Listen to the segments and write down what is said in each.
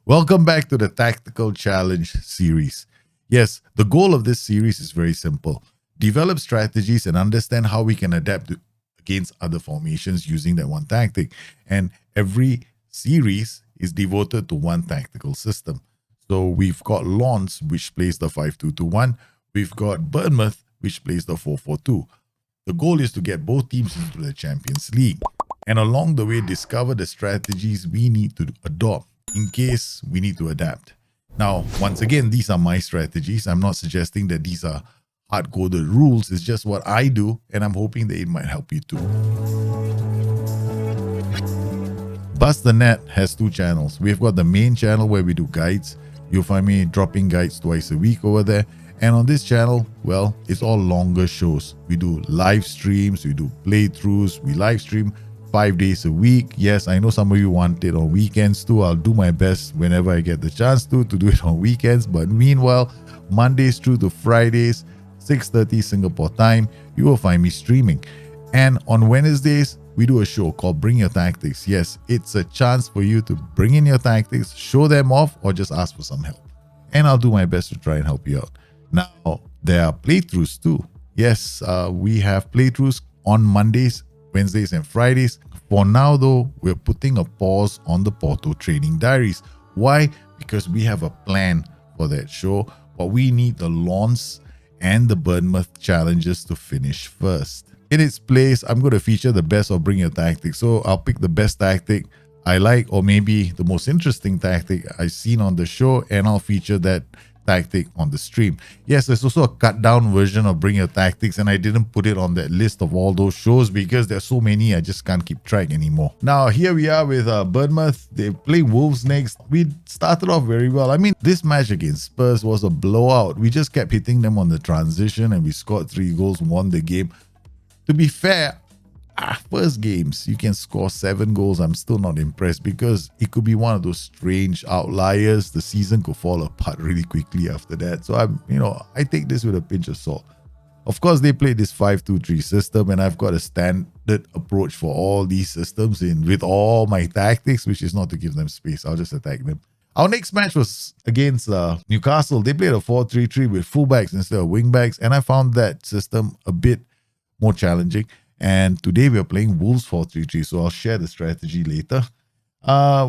Welcome back to the Tactical Challenge series. Yes, the goal of this series is very simple. Develop strategies and understand how we can adapt against other formations using that one tactic. And every series is devoted to one tactical system. So we've got Lens, which plays the 5-2-2-1. We've got Bournemouth, which plays the 4-4-2. The goal is to get both teams into the Champions League. And along the way, discover the strategies we need to adopt in case we need to adapt. Now, once again, these are my strategies. I'm not suggesting that these are hard-coded rules. It's just what I do, and I'm hoping that it might help you too. Bustthenet has two channels. We've got the main channel where we do guides. You'll find me dropping guides twice a week over there. And on this channel, well, it's all longer shows. We do live streams, we do playthroughs, we live stream 5 days a week. Yes, I know some of you want it on weekends too. I'll do my best whenever I get the chance to do it on weekends. But meanwhile, Mondays through to Fridays, 6:30 Singapore time, you will find me streaming. And on Wednesdays, we do a show called Bring Your Tactics. Yes, it's a chance for you to bring in your tactics, show them off, or just ask for some help. And I'll do my best to try and help you out. Now, there are playthroughs too. Yes, we have playthroughs on Mondays, Wednesdays and Fridays. For now though, we're putting a pause on the Porto training diaries. Why? Because we have a plan for that show, but we need the Lens and the Bournemouth challenges to finish first. In its place, I'm going to feature the best of Bring Your Tactics. So I'll pick the best tactic I like, or maybe the most interesting tactic I've seen on the show, and I'll feature that tactic on the stream. Yes, there's also a cut down version of Bring Your Tactics, and I didn't put it on that list of all those shows because there's so many I just can't keep track anymore. Now here we are with Bournemouth. They play Wolves next. We started off very well. I mean, this match against Spurs was a blowout. We just kept hitting them on the transition and we scored 3 goals, won the game. To be fair, first games, you can score 7 goals. I'm still not impressed because it could be one of those strange outliers. The season could fall apart really quickly after that. So I take this with a pinch of salt. Of course, they play this 5-2-3 system, and I've got a standard approach for all these systems with all my tactics, which is not to give them space. I'll just attack them. Our next match was against Newcastle. They played a 4-3-3 with fullbacks instead of wingbacks, and I found that system a bit more challenging. And today we are playing Wolves 4-3-3, so I'll share the strategy later.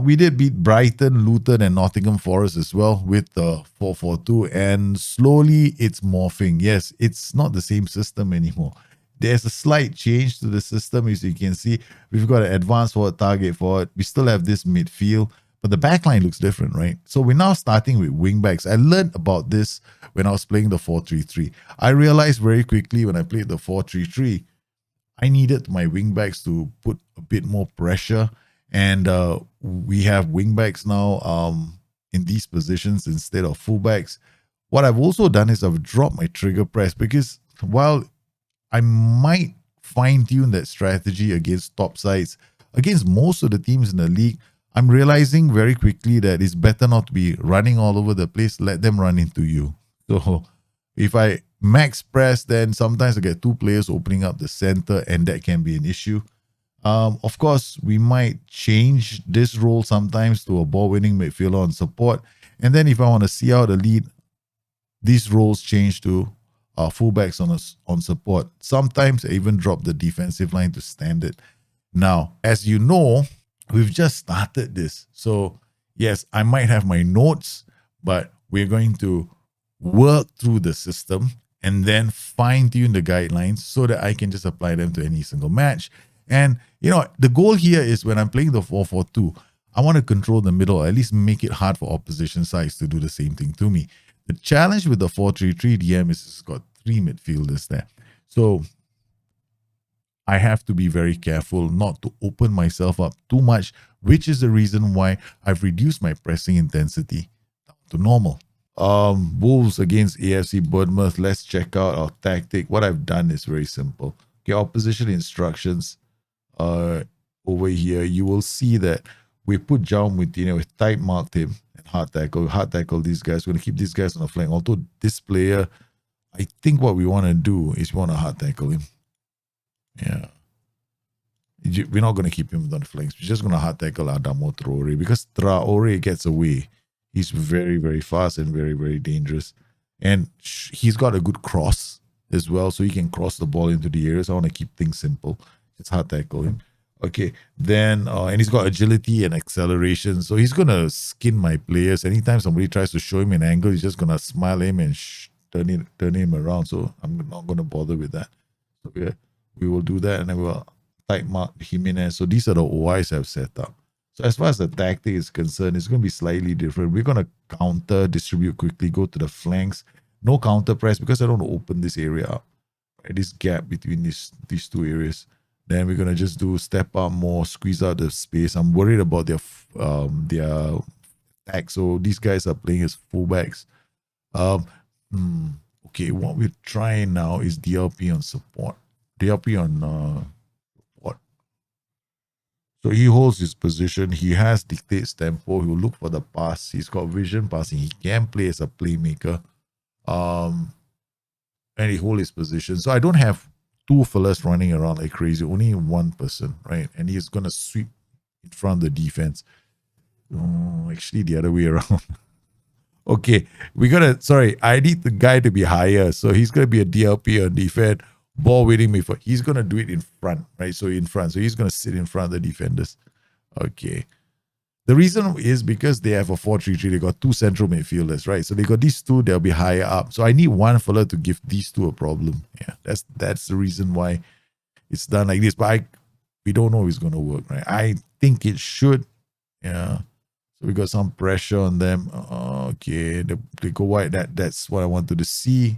We did beat Brighton, Luton, and Nottingham Forest as well with the 4-4-2, and slowly it's morphing. Yes, it's not the same system anymore. There's a slight change to the system. As you can see, we've got an advanced forward, target forward. We still have this midfield, but the backline looks different, right? So we're now starting with wingbacks. I learned about this when I was playing the 4-3-3. I realized very quickly when I played the 4-3-3, I needed my wingbacks to put a bit more pressure, and we have wingbacks now in these positions instead of fullbacks. What I've also done is I've dropped my trigger press because while I might fine-tune that strategy against top sides, against most of the teams in the league, I'm realizing very quickly that it's better not to be running all over the place. Let them run into you. So if I max press, then sometimes I get 2 players opening up the center, and that can be an issue. Of course, we might change this role sometimes to a ball-winning midfielder on support. And then if I want to see out a lead, these roles change to fullbacks on support. Sometimes I even drop the defensive line to standard. Now, as you know, we've just started this. So yes, I might have my notes, but we're going to work through the system and then fine-tune the guidelines so that I can just apply them to any single match. And, the goal here is when I'm playing the 4-4-2, I want to control the middle, or at least make it hard for opposition sides to do the same thing to me. The challenge with the 4-3-3 DM is it's got 3 midfielders there. So I have to be very careful not to open myself up too much, which is the reason why I've reduced my pressing intensity down to normal. Wolves against AFC Bournemouth. Let's check out our tactic. What I've done is very simple. Okay, opposition instructions over here. You will see that we put Jaume Moutinho, we tight marked him and hard tackle these guys. We're going to keep these guys on the flank. Although this player, I think what we want to do is we want to hard tackle him. Yeah. We're not going to keep him on the flanks. We're just going to hard tackle Adamo Traore because Traore gets away He's very, very fast and very, very dangerous. And he's got a good cross as well, so he can cross the ball into the areas. I want to keep things simple. It's hard to tackle him. Okay, then and he's got agility and acceleration, so he's gonna skin my players. Anytime somebody tries to show him an angle, he's just gonna smile him and turn him around. So I'm not gonna bother with that. So we will do that, and then we'll tight mark Jimenez. So these are the OIs I've set up. So as far as the tactic is concerned, it's going to be slightly different. We're going to counter, distribute quickly, go to the flanks. No counter press because I don't want to open this area up. Right? This gap between these two areas. Then we're going to just do step up more, squeeze out the space. I'm worried about their attack. So these guys are playing as fullbacks. Okay, what we're trying now is DLP on support. DLP on support. So he holds his position. He has dictates tempo. He will look for the pass. He's got vision passing. He can play as a playmaker. And he holds his position. So I don't have two fellas running around like crazy. Only one person, right? And he's going to sweep in front of the defense. Oh, actually, the other way around. Okay, I need the guy to be higher. So he's going to be a DLP on defense. Ball waiting before. He's going to do it in front, right? So in front. So he's going to sit in front of the defenders. Okay. The reason is because they have a 4-3-3. They got two central midfielders, right? So they got these two. They'll be higher up. So I need one fella to give these two a problem. Yeah, that's the reason why it's done like this. But we don't know if it's going to work, right? I think it should. Yeah. So we got some pressure on them. Okay, they go wide. That's what I wanted to see.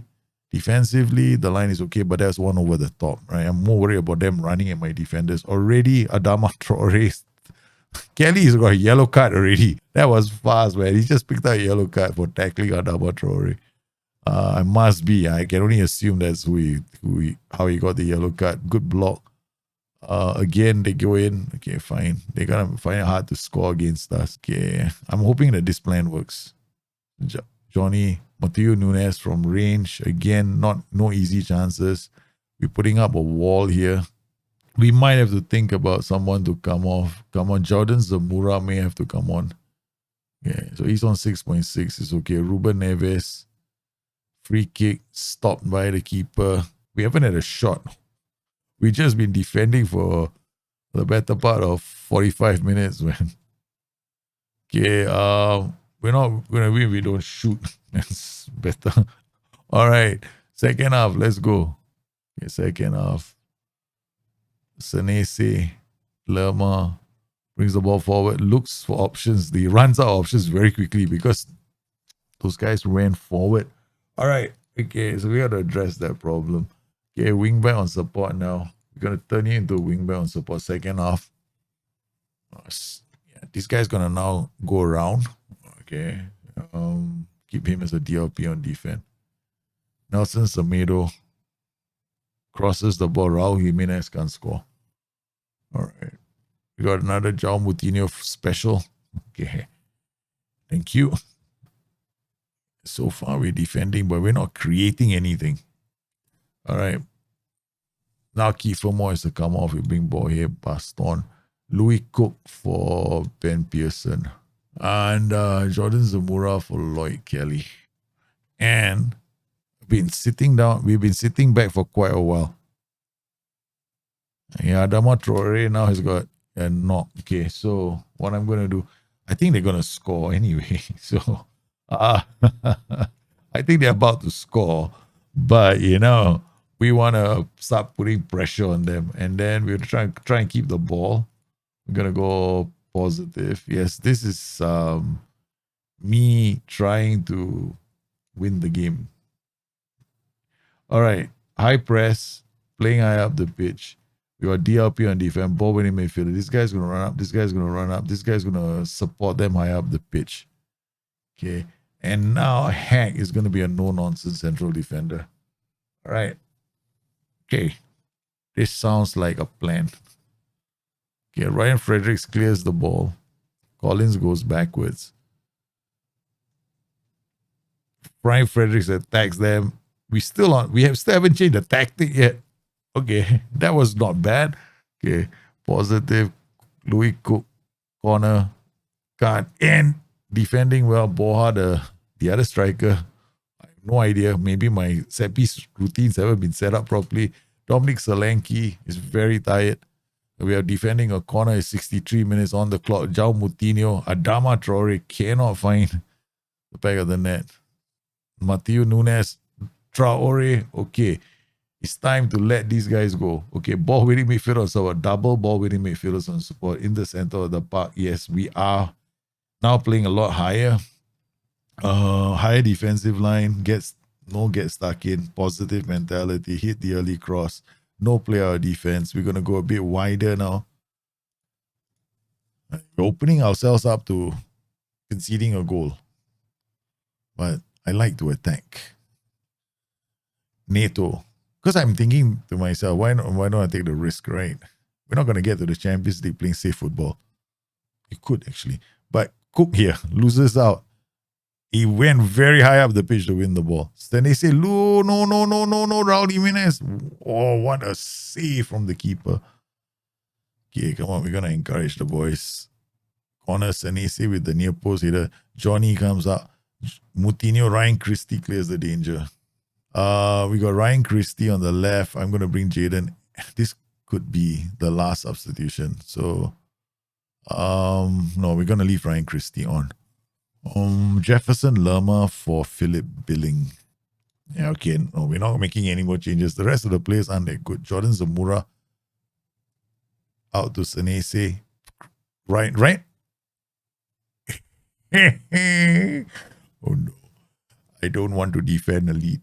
Defensively, the line is okay, but that's one over the top, right? I'm more worried about them running at my defenders. Already, Adama Traore. Kelly has got a yellow card already. That was fast, man. He just picked up a yellow card for tackling Adama Traore. I must be. I can only assume that's how he got the yellow card. Good block. Again, they go in. Okay, fine. They're going to find it hard to score against us. Okay, I'm hoping that this plan works. Johnny Mateo Nunes from range. Again, no easy chances. We're putting up a wall here. We might have to think about someone to come on. Jordan Zamora may have to come on. Yeah, so he's on 6.6. It's okay. Ruben Neves. Free kick. Stopped by the keeper. We haven't had a shot. We've just been defending for the better part of 45 minutes, man. Okay, we're not going to win if we don't shoot. That's better. All right, second half, let's go. Okay, second half. Senese, Lerma brings the ball forward, looks for options. He runs out of options very quickly because those guys ran forward. All right, okay, so we got to address that problem. Okay, wingback on support now. We're going to turn you into a wingback on support second half. Yeah, this guy's going to now go around. Okay. Keep him as a DLP on defense. Nelson Semedo crosses the ball. Raul Jimenez can't score. All right. We got another João Moutinho special. Okay. Thank you. So far we're defending, but we're not creating anything. All right. Now Kiefer Moore is to come off. We bring ball here. Baston. Louis Cook for Ben Pearson. And Jordan Zamora for Lloyd Kelly. And we've been sitting back for quite a while. Yeah, Adama Traore now has got a knock. Okay, so what I'm going to do, I think they're going to score anyway. So I think they're about to score. But, we want to start putting pressure on them. And then we'll try and keep the ball. We're going to go positive. Yes, this is me trying to win the game. All right. High press, playing high up the pitch. We got DLP on defense, ball winning midfielder. This guy's going to run up. This guy's going to run up. This guy's going to support them high up the pitch. Okay. And now Hack is going to be a no-nonsense central defender. All right. Okay. This sounds like a plan. Okay, Ryan Fredericks clears the ball. Collins goes backwards. Ryan Fredericks attacks them. We still haven't changed the tactic yet. Okay, that was not bad. Okay, positive. Louis Cook, corner, card, and defending well. Boha, the other striker, I have no idea. Maybe my set piece routines haven't been set up properly. Dominic Solanke is very tired. We are defending a corner. Is 63 minutes on the clock. João Moutinho, Adama Traore cannot find the back of the net. Matteo Nunes, Traore, okay. It's time to let these guys go. Okay, ball winning midfielders, so a double ball winning midfielders on support in the center of the park. Yes, we are now playing a lot higher. Higher defensive line, get stuck in, positive mentality, hit the early cross, no player defense. We're gonna go a bit wider now. We're opening ourselves up to conceding a goal. But I like to attack. Neto. Because I'm thinking to myself, why don't I take the risk, right? We're not going to get to the Champions League playing safe football. You could actually. But Cook here loses out. He went very high up the pitch to win the ball. Then they say, no, Raul Jimenez. Oh, what a save from the keeper. Okay, come on, we're going to encourage the boys. Corner Senesi with the near post hitter. Johnny comes up. Moutinho, Ryan Christie clears the danger. We got Ryan Christie on the left. I'm going to bring Jaden. This could be the last substitution. So, no, we're going to leave Ryan Christie on. Jefferson Lerma for Philip Billing. Yeah, okay. No, we're not making any more changes. The rest of the players aren't that good. Jordan Zamora out to Senese. Right. Oh no. I don't want to defend a lead.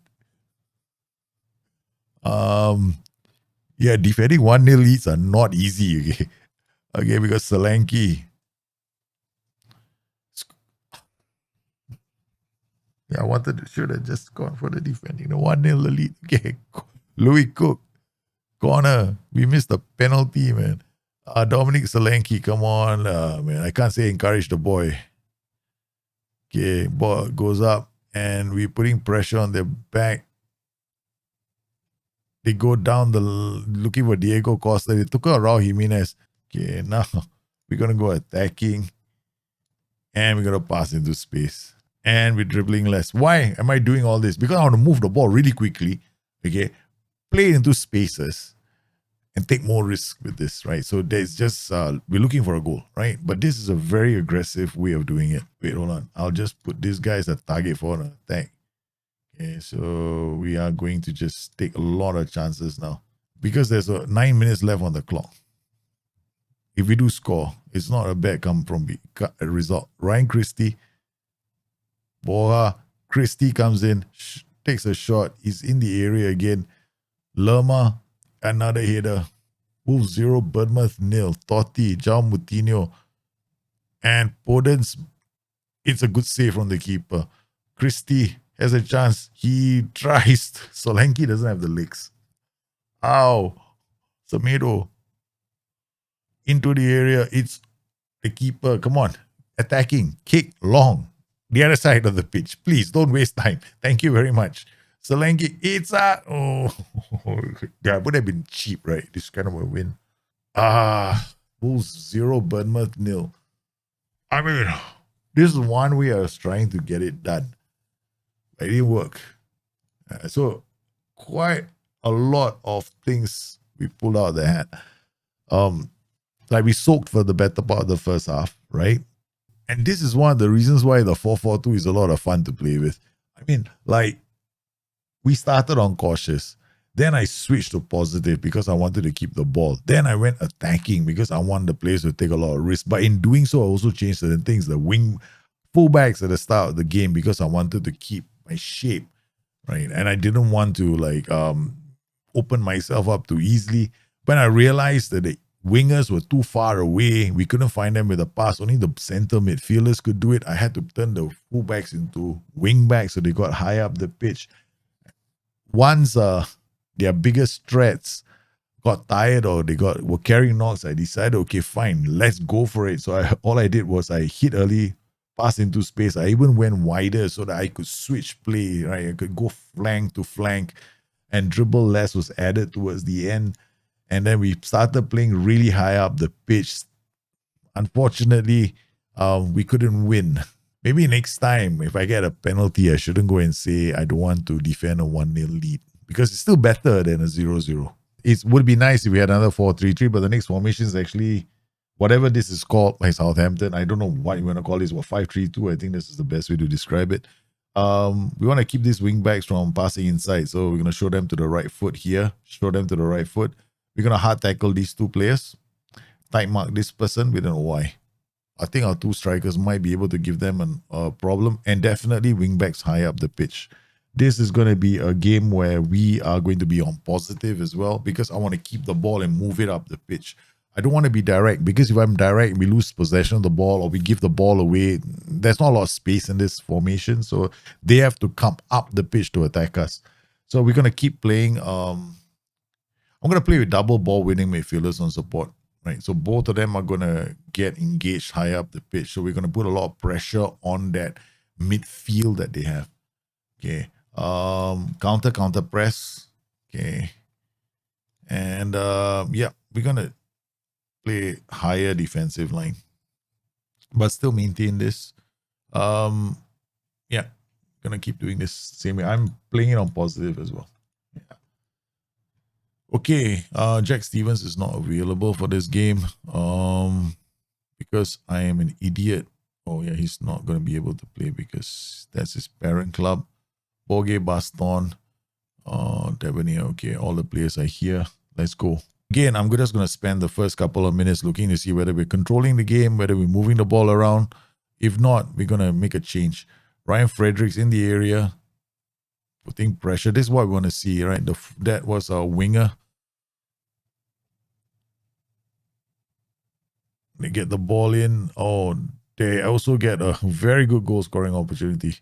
Yeah, defending 1-0 leads are not easy, okay? Okay, because Solanke. Yeah, should have just gone for the defending. The 1-0 lead. Okay. Louis Cook. Corner. We missed the penalty, man. Dominic Solanke, come on. Man, I can't say encourage the boy. Okay, ball goes up and we're putting pressure on their back. They go down looking for Diego Costa. They took out Raul Jimenez. Okay, now we're going to go attacking. And we're going to pass into space. And we're dribbling less. Why am I doing all this? Because I want to move the ball really quickly. Okay, play it into spaces. And take more risk with this, right? So there's just, we're looking for a goal, right? But this is a very aggressive way of doing it. Wait, hold on. I'll just put this guy as a target for an attack. Okay, so we are going to just take a lot of chances now because there's 9 minutes left on the clock. If we do score, it's not a bad come from result. Ryan Christie, Boha, Christie comes in, takes a shot. He's in the area again. Lerma, another header. Wolves 0, Bournemouth 0. Totti, João Moutinho, and Podence. It's a good save from the keeper. Christie has a chance. He tries. Solanke doesn't have the legs. Ow. Semedo. Into the area. It's the keeper. Come on. Attacking. Kick long. The other side of the pitch. Please don't waste time. Thank you very much. Solanke, it's a... Oh. Yeah, it would have been cheap, right? This kind of a win. Wolves 0, Bournemouth 0. I mean, this is one way I was trying to get it done. It didn't work. So quite a lot of things we pulled out of the hat. Like we soaked for the better part of the first half, right? And this is one of the reasons why the 4-4-2 is a lot of fun to play with. I mean, like, we started on cautious. Then I switched to positive because I wanted to keep the ball. Then I went attacking because I want the players to take a lot of risk. But in doing so, I also changed certain things. The fullbacks at the start of the game because I wanted to keep my shape, right? And I didn't want to open myself up too easily. But I realized that the wingers were too far away. We couldn't find them with a pass. Only the center midfielders could do it. I had to turn the fullbacks into wingbacks so they got high up the pitch. Once their biggest threats got tired or were carrying knocks, I decided, okay, fine, let's go for it. So all I did was I hit early, pass into space. I even went wider so that I could switch play, right? I could go flank to flank, and dribble less was added towards the end. And then we started playing really high up the pitch. Unfortunately, we couldn't win. Maybe next time, if I get a penalty, I shouldn't go and say I don't want to defend a 1-0 lead because it's still better than a 0-0. It would be nice if we had another 4-3-3, but the next formation is actually whatever this is called by Southampton. I don't know what you want to call this. What 5-3-2? I think this is the best way to describe it. We want to keep these wing backs from passing inside, so we're going to show them to the right foot here. Show them to the right foot. We're going to hard tackle these two players. Tight mark this person. We don't know why. I think our two strikers might be able to give them a problem, and definitely wing backs high up the pitch. This is going to be a game where we are going to be on positive as well because I want to keep the ball and move it up the pitch. I don't want to be direct because if I'm direct, we lose possession of the ball or we give the ball away. There's not a lot of space in this formation, so they have to come up the pitch to attack us. So we're going to keep playing. I'm going to play with double ball winning midfielders on support. Right, so both of them are going to get engaged high up the pitch. So we're going to put a lot of pressure on that midfield that they have. Okay. Counter press. Okay. And yeah, we're going to play higher defensive line. But still maintain this. Yeah. Going to keep doing this same way. I'm playing it on positive as well. Yeah. Okay, Jack Stevens is not available for this game because I am an idiot. Oh yeah, he's not going to be able to play because that's his parent club. Boge, Baston, Debonair. Okay, all the players are here. Let's go. Again, I'm just going to spend the first couple of minutes looking to see whether we're controlling the game, whether we're moving the ball around. If not, we're going to make a change. Ryan Fredericks in the area, putting pressure. This is what we want to see, right? That was a winger. They get the ball in. Oh, they also get a very good goal scoring opportunity.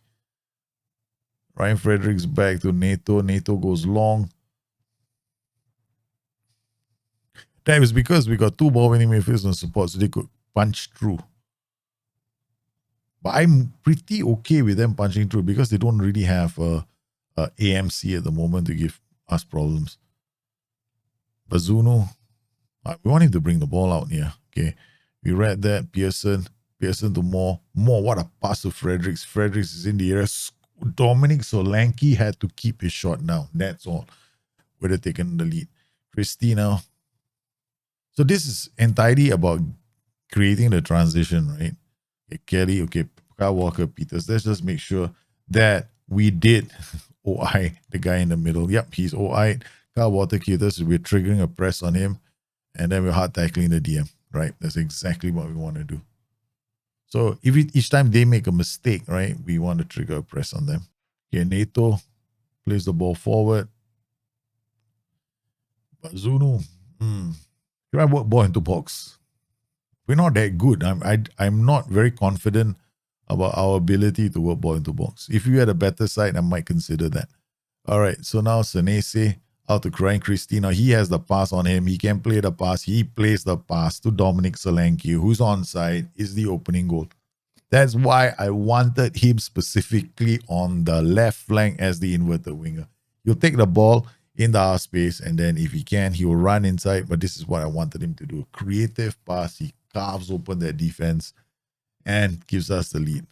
Ryan Fredericks back to Neto. Neto goes long. That was because we got two ball winning midfielders on support, so they could punch through. But I'm pretty okay with them punching through because they don't really have a AMC at the moment to give us problems. Bazunu, we want him to bring the ball out here. Okay. We read that. Pearson to Moore. What a pass to Fredericks. Fredericks is in the area. Dominic Solanke had to keep his shot down. That's all. Would have taken the lead. Christina. So this is entirely about creating the transition, right? Okay, Kelly, okay, Kyle Walker, Peters. Let's just make sure that we did OI the guy in the middle. Yep, he's OI'd. Kyle Walker, Peters, we're triggering a press on him. And then we're hard tackling the DM. Right, that's exactly what we want to do. So if each time they make a mistake, right, we want to trigger a press on them. Okay, Neto plays the ball forward. Bazunu, try work ball into box. We're not that good. I'm not very confident about our ability to work ball into box. If you had a better side, I might consider that. All right, so now Senese out to Ryan Christina. He has the pass on him. He can play the pass. He plays the pass to Dominic Solanke, who's onside, is the opening goal. That's why I wanted him specifically on the left flank as the inverted winger. He'll take the ball in the half space, and then if he can, he will run inside. But this is what I wanted him to do. Creative pass. He carves open that defense and gives us the lead.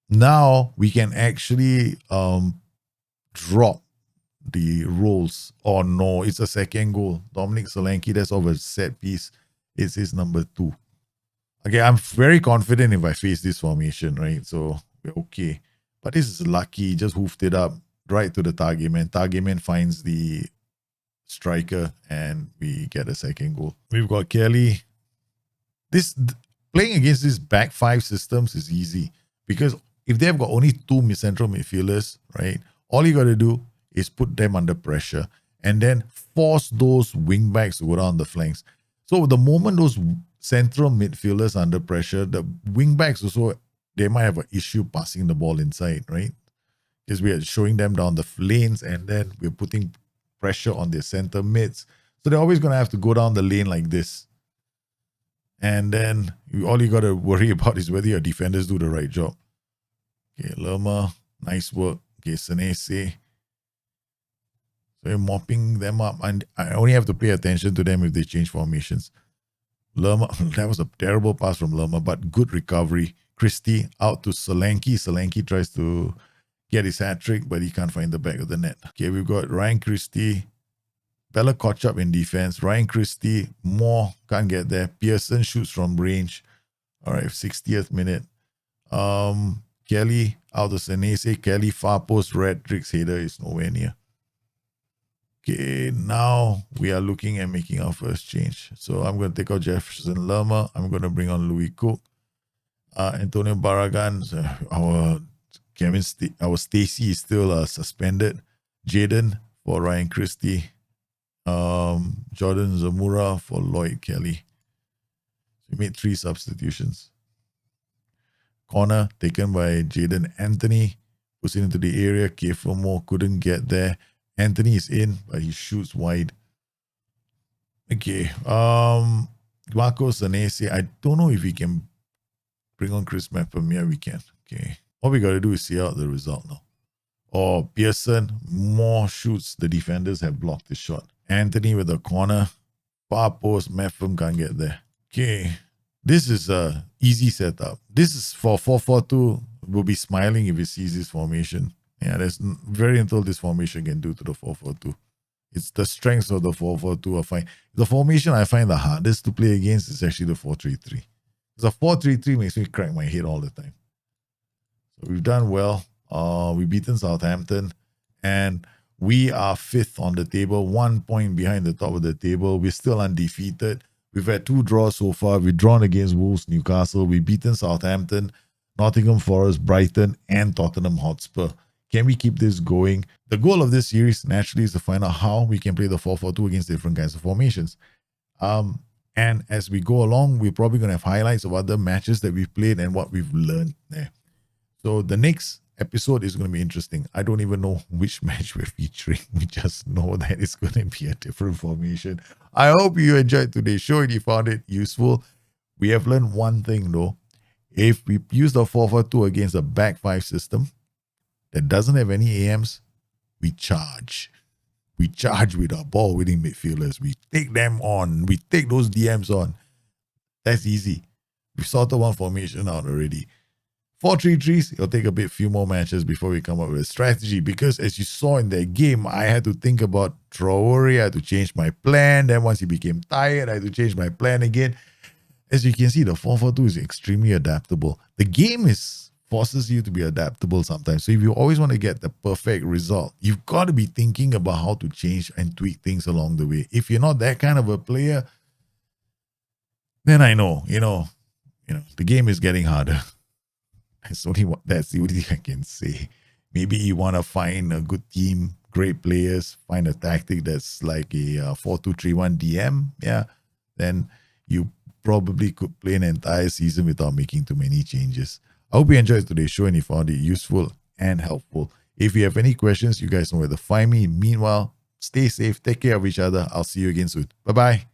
Now we can actually drop the roles. Oh no, it's a second goal. Dominic Solanke, that's over set piece. It's his number 2. Okay, I'm very confident if I face this formation, right? So we're okay. But this is lucky. He just hoofed it up right to the target man. Target man finds the striker and we get a second goal. We've got Kelly. Playing against these back 5 systems is easy because if they've got only 2 central midfielders, right? All you got to do is put them under pressure and then force those wing backs to go down the flanks. So the moment those central midfielders are under pressure, the wing backs also, they might have an issue passing the ball inside, right? Because we are showing them down the lanes and then we're putting pressure on their center mids. So they're always going to have to go down the lane like this. And then all you got to worry about is whether your defenders do the right job. Okay, Lerma, nice work. Okay, Senese. So you're mopping them up. And I only have to pay attention to them if they change formations. Lerma, that was a terrible pass from Lerma, but good recovery. Christie out to Solanke. Solanke tries to get his hat trick, but he can't find the back of the net. Okay, we've got Ryan Christie, Bella Kotchap in defense. Ryan Christie, Moore can't get there. Pearson shoots from range. All right, 60th minute. Kelly out to Senese. Kelly far post, Redrick's header is nowhere near. Okay, now we are looking at making our first change. So I'm going to take out Jefferson Lerma. I'm going to bring on Louis Cook. Antonio Barragan, our Stacy is still suspended. Jaden for Ryan Christie. Jordan Zamora for Lloyd Kelly. So we made 3 substitutions. Corner taken by Jaden Anthony. Puts it into the area. Kefamo couldn't get there. Anthony is in, but he shoots wide. Okay. Marco Sanese. I don't know if we can bring on Chris Mepham. Yeah, we can. Okay. All we got to do is see out the result now. Oh, Pearson, more shoots. The defenders have blocked the shot. Anthony with a corner. Far post, Mepham can't get there. Okay. This is a easy setup. This is for 4-4-2. We'll be smiling if it sees this formation. Yeah, there's very little this formation can do to the 4-4-2. It's the strengths of the 4-4-2 I find. The formation I find the hardest to play against is actually the 4-3-3. The 4-3-3 makes me crack my head all the time. So we've done well. We've beaten Southampton. And we are 5th on the table, 1 point behind the top of the table. We're still undefeated. We've had 2 draws so far. We've drawn against Wolves, Newcastle. We've beaten Southampton, Nottingham Forest, Brighton, and Tottenham Hotspur. Can we keep this going? The goal of this series naturally is to find out how we can play the 4-4-2 against different kinds of formations. And as we go along, we're probably going to have highlights of other matches that we've played and what we've learned there. So the next episode is going to be interesting. I don't even know which match we're featuring. We just know that it's going to be a different formation. I hope you enjoyed today's show and you found it useful. We have learned one thing though. If we use the 4-4-2 against a back 5 system that doesn't have any AMs, we charge. We charge with our ball-winning midfielders. We take them on. We take those DMs on. That's easy. We've sorted one formation out already. 4-3-3s, it'll take a few more matches before we come up with a strategy, because as you saw in that game, I had to think about Traore. I had to change my plan. Then once he became tired, I had to change my plan again. As you can see, the 4-4-2 is extremely adaptable. The game forces you to be adaptable sometimes. So if you always want to get the perfect result, you've got to be thinking about how to change and tweak things along the way. If you're not that kind of a player, then I know, the game is getting harder. That's the only thing I can say. Maybe you want to find a good team, great players, find a tactic that's like a 4-2-3-1 DM. Yeah, then you probably could play an entire season without making too many changes. I hope you enjoyed today's show and you found it useful and helpful. If you have any questions, you guys know where to find me. Meanwhile, stay safe, take care of each other. I'll see you again soon. Bye-bye.